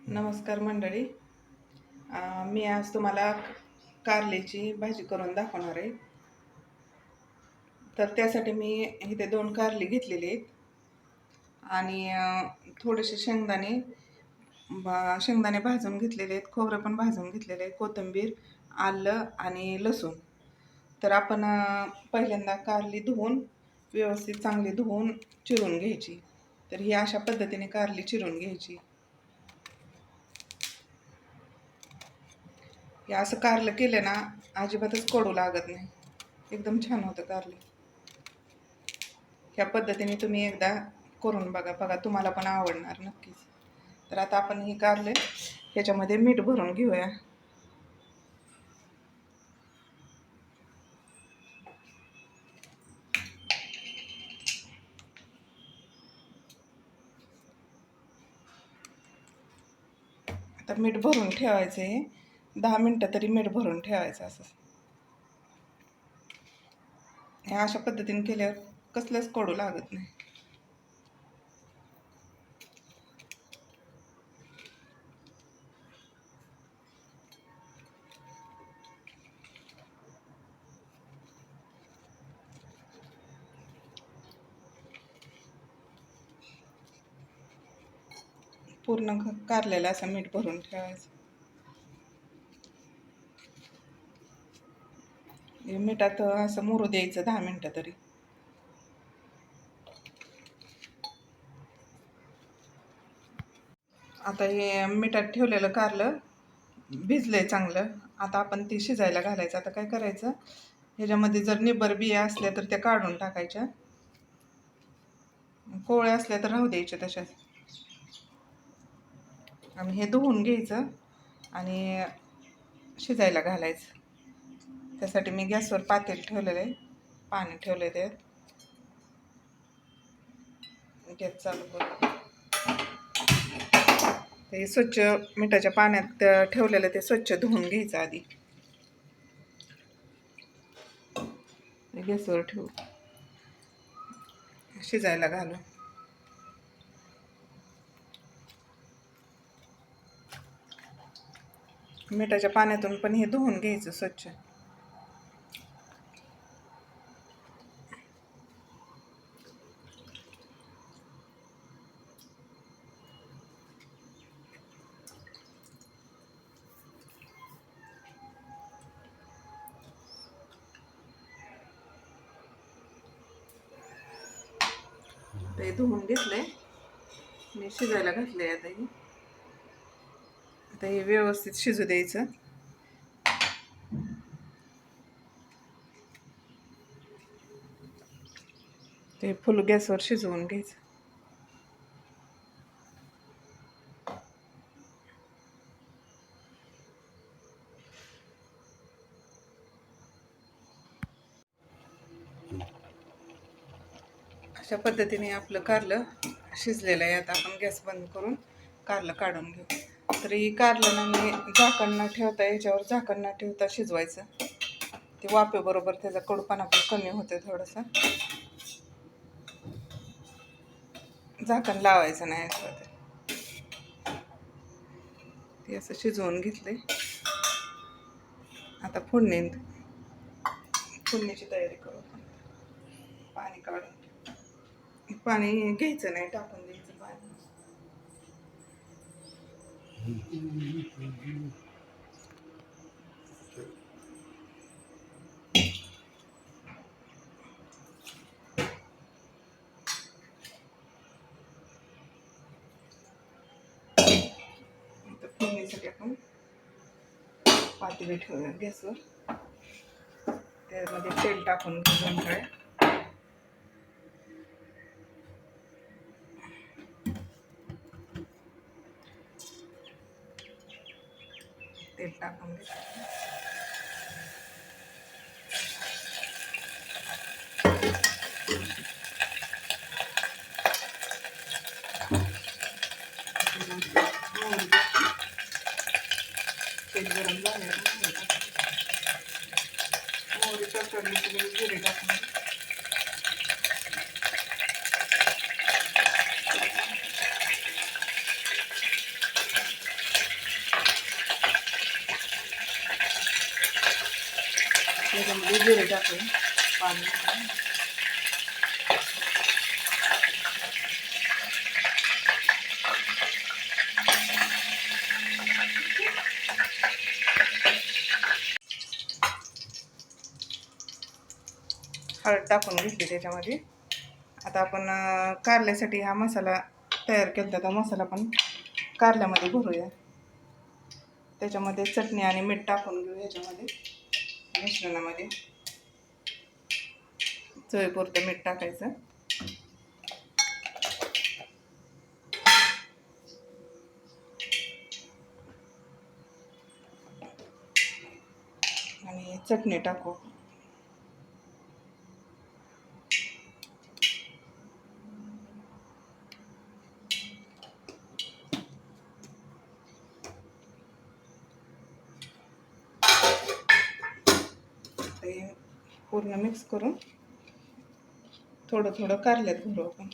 नमस्कार मंडळी. मी आज तुम्हाला कारल्याची भाजी करून दाखवणार आहे. तर त्यासाठी मी इथे 2 कारली घेतलेली आहेत आणि थोडेसे शेंगदाणे भाजून घेतलेले आहेत, खोबरं पण भाजून घेतलेले आहे, कोथिंबीर, आलं आणि लसूण. तर आपण पहिल्यांदा कारली धुवून व्यवस्थित चांगली धुवून चिरून घ्यायची. तर ही अशा पद्धतीने कारली चिरून घ्यायची. हे असं कारलं केलं ना अजिबातच कडू लागत नाही, एकदम छान होतं कारले. ह्या पद्धतीने तुम्ही एकदा करून बघा, तुम्हाला पण आवडणार नक्कीच. तर आता आपण हे कारले ह्याच्यामध्ये मीठ भरून घेऊया. आता मीठ भरून ठेवायचं आहे, 10 मिनटं तरी मीठ भरून ठेवायचं. असं हे अशा पद्धतीने केल्यावर कसलंच कडू लागत नाही. पूर्ण कारलेलं असं मीठ भरून ठेवायचं. हे मिठात असं मुरू द्यायचं 10 मिनटं तरी. आता हे मिठात ठेवलेलं कारलं भिजलंय चांगलं. आता आपण ती शिजायला घालायचं. आता काय करायचं, ह्याच्यामध्ये जर निब्बर बिया असल्या तर त्या काढून टाकायच्या, कोवळ्या असल्या तर राहू द्यायच्या तशाच. आणि हे धुवून घ्यायचं आणि शिजायला घालायचं. त्यासाठी मी गॅसवर पातेल ठेवलेलं आहे, पाणी ठेवले ते. गॅस चालू करू. ते स्वच्छ मिठाच्या पाण्यात ठेवलेलं ते स्वच्छ धुवून घ्यायचं आधी. गॅसवर ठेवू, शिजायला घालू. मिठाच्या पाण्यातून पण हे धुवून घ्यायचं स्वच्छ. ते धुवून घेतलंय, मी शिजायला घातलंय. आता हे व्यवस्थित शिजू द्यायचं. ते फुल गॅसवर शिजवून घ्यायचं. अशा पद्धतीने आपलं कारलं शिजलेलं आहे. आता आपण गॅस बंद करून कारलं काढून घेऊ. तरी कारलं ना मी झाकण न ठेवता, याच्यावर झाकण न ठेवता शिजवायचं. ते वाफेबरोबर त्याचा कडूपणा पण कमी होते थोडंसं. झाकण लावायचं नाही असं. ते असं शिजवून घेतले. आता फोडणीची तयारी करू. पाणी काढून, पाणी घ्यायचं नाही, टाकून द्यायचं पाणी. फोडणीसाठी आपण पातेली ठेवूया गॅसवर. त्यामध्ये तेल टाकून घेऊन काय तेल टाकून घ्यायचं. तेल गरम झाल्यावर मोहरी तडतडली की जिरे टाकून टाकली, जिरे टाकले, पाणी. हळद टाकून घेतली त्याच्यामध्ये. आता आपण कारल्यासाठी हा मसाला तयार केला, तर मसाला पण कारल्यामध्ये भरूया. त्याच्यामध्ये चटणी आणि मीठ टाकून घेऊ ह्याच्यामध्ये मिश्रणामध्ये. चवीपुरतं मीठ टाकायचं. आणि चटणी टाकू. ते पूर्ण मिक्स करून थोडं थोडं कारल्यात भरू आपण.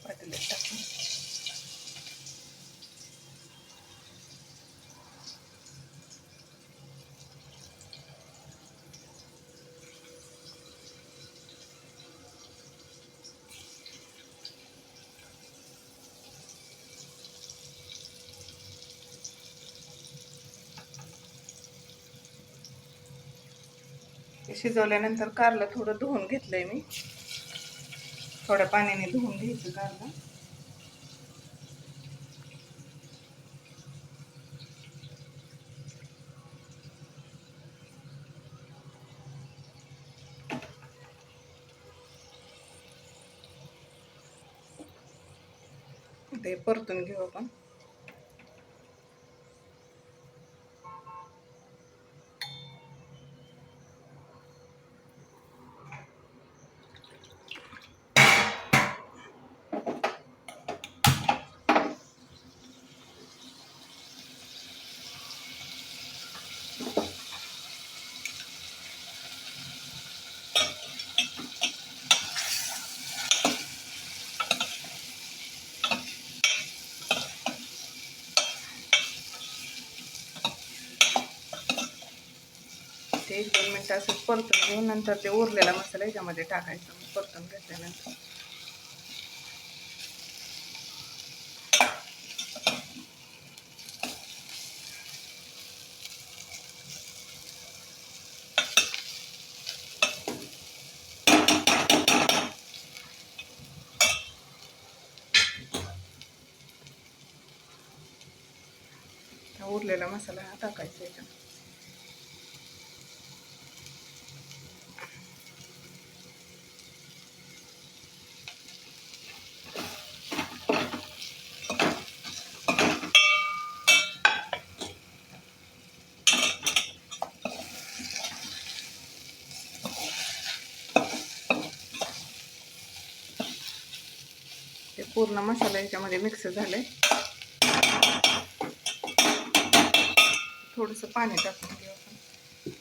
पातेल्यात टाकून शिजवल्यानंतर कारलं थोडं धुवून घेतलंय मी. थोड्या पाण्याने धुवून घ्यायचं कारलं. ते परतून घेऊ आपण. ते 1-2 मिनिटं असं परतून घेऊन नंतर ते उरलेला मसाला ह्याच्यामध्ये टाकायचा. परतून घेतल्यानंतर उरलेला मसाला हा टाकायचा ह्याच्यात. ते पूर्ण मसाला ह्याच्यामध्ये मिक्स झालाय. थोडंसं पाणी टाकून घेऊ आपण.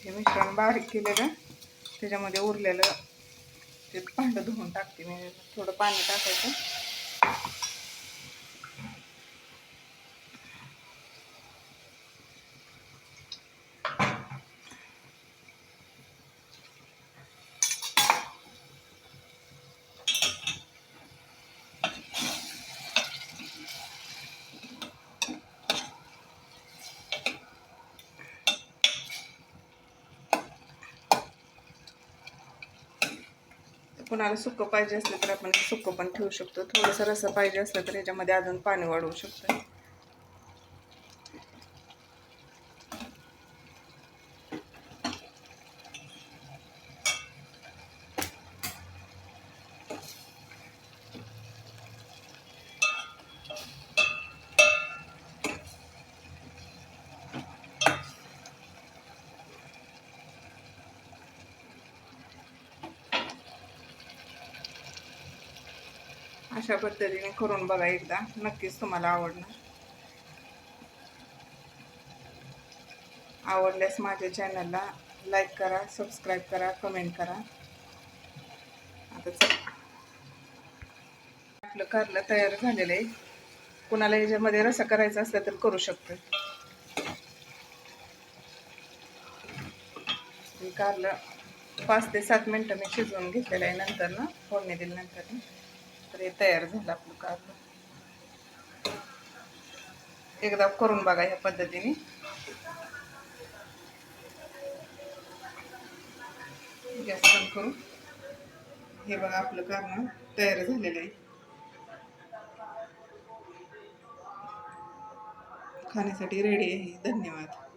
हे मिश्रण बारीक केलेलं त्याच्यामध्ये उरलेलं ते भांडं धुवून टाकते मी. थोडं पाणी टाकायचं. कोणाला सुक्क पाहिजे असलं तर आपण सुक्क पण ठेवू शकतो. थोडंसं रस्सा पाहिजे असलं तर ह्याच्यामध्ये अजून पाणी वाढवू शकतो. अशा पद्धतीने करून बघा एकदा, नक्कीच तुम्हाला आवडणार. आवडल्यास माझ्या चॅनलला लाईक करा, सबस्क्राईब करा, कमेंट करा. आता चला, आपलं कारलं तयार झालेलं आहे. कुणाला याच्यामध्ये रस्सा करायचा असला तर करू शकतो. हे कारलं 5 ते 7 मिनटं मी शिजवून घेतलेलं आहे. नंतर ना फोडणी दिल्यानंतर तर हे तयार झालं आपलं कारलं. एकदा करून बघा ह्या पद्धतीने. गॅस बंद करून हे बघा आपलं कारलं तयार झालेलं आहे. खाण्यासाठी रेडी आहे. धन्यवाद.